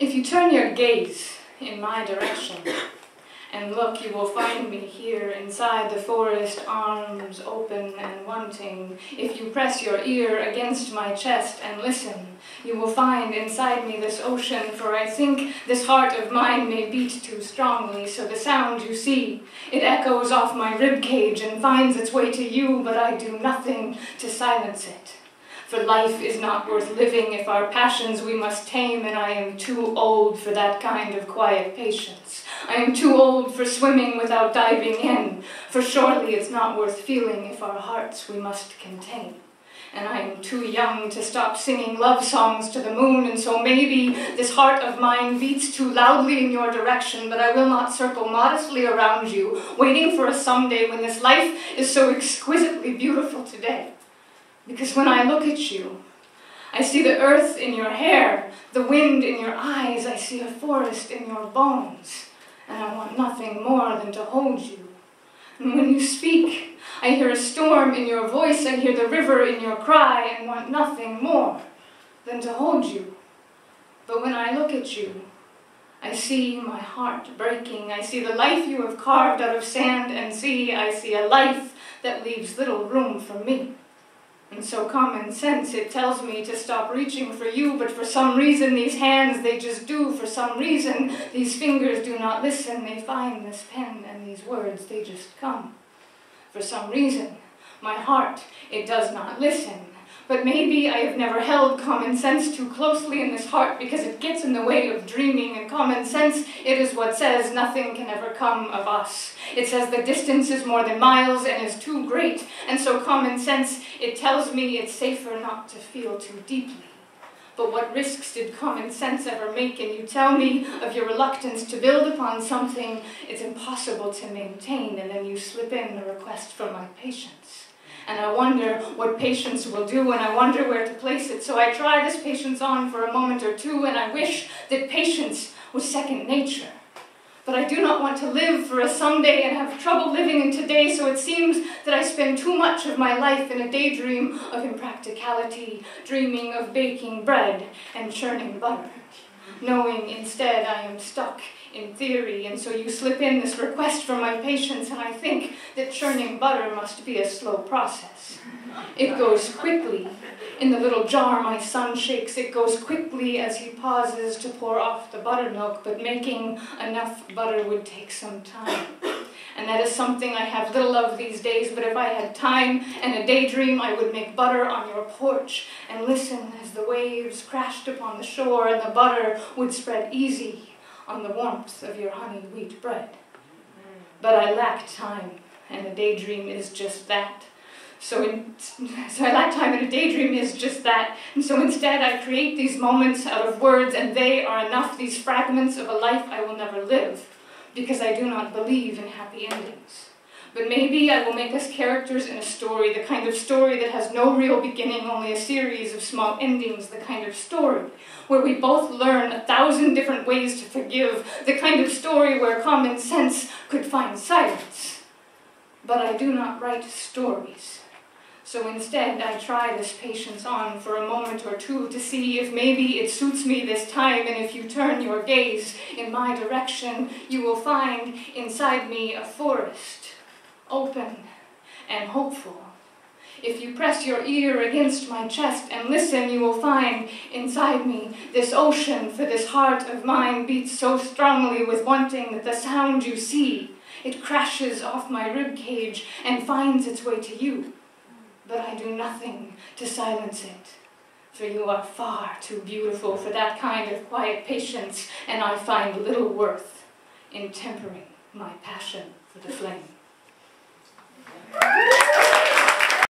If you turn your gaze in my direction and look, you will find me here inside the forest, arms open and wanting. If you press your ear against my chest and listen, you will find inside me this ocean, for I think this heart of mine may beat too strongly, so the sound you see, it echoes off my ribcage and finds its way to you, but I do nothing to silence it. For life is not worth living if our passions we must tame, and I am too old for that kind of quiet patience. I am too old for swimming without diving in, for surely it's not worth feeling if our hearts we must contain. And I am too young to stop singing love songs to the moon, and so maybe this heart of mine beats too loudly in your direction, but I will not circle modestly around you, waiting for a someday when this life is so exquisitely beautiful today. Because when I look at you, I see the earth in your hair, the wind in your eyes, I see a forest in your bones, and I want nothing more than to hold you. And when you speak, I hear a storm in your voice, I hear the river in your cry, and want nothing more than to hold you. But when I look at you, I see my heart breaking, I see the life you have carved out of sand and sea, I see a life that leaves little room for me. And so common sense, it tells me to stop reaching for you, but for some reason these hands, they just do. For some reason, these fingers do not listen. They find this pen and these words, they just come. For some reason, my heart, it does not listen. But maybe I have never held common sense too closely in this heart because it gets in the way of dreaming, and common sense, it is what says nothing can ever come of us. It says the distance is more than miles and is too great, and so common sense, it tells me it's safer not to feel too deeply. But what risks did common sense ever make? And you tell me of your reluctance to build upon something it's impossible to maintain, and then you slip in a request for my patience. And I wonder what patience will do, and I wonder where to place it. So I try this patience on for a moment or two, and I wish that patience was second nature. But I do not want to live for a someday and have trouble living in today, so it seems that I spend too much of my life in a daydream of impracticality, dreaming of baking bread and churning butter, knowing instead I am stuck in theory. And so you slip in this request for my patience, and I think that churning butter must be a slow process. It goes quickly. In the little jar my son shakes, it goes quickly as he pauses to pour off the buttermilk, but making enough butter would take some time. And that is something I have little of these days, but if I had time and a daydream, I would make butter on your porch and listen as the waves crashed upon the shore, and the butter would spread easy on the warmth of your honey wheat bread. But I lack time, and a daydream is just that. So I lack time, and a daydream is just that. And so instead I create these moments out of words, and they are enough, these fragments of a life I will never live, because I do not believe in happy endings. But maybe I will make us characters in a story, the kind of story that has no real beginning, only a series of small endings, the kind of story where we both learn 1,000 different ways to forgive, the kind of story where common sense could find silence. But I do not write stories. So instead, I try this patience on for a moment or two to see if maybe it suits me this time, and if you turn your gaze in my direction, you will find inside me a forest, open and hopeful. If you press your ear against my chest and listen, you will find inside me this ocean, for this heart of mine beats so strongly with wanting that the sound you see, it crashes off my ribcage and finds its way to you. But I do nothing to silence it, for you are far too beautiful for that kind of quiet patience, and I find little worth in tempering my passion for the flame.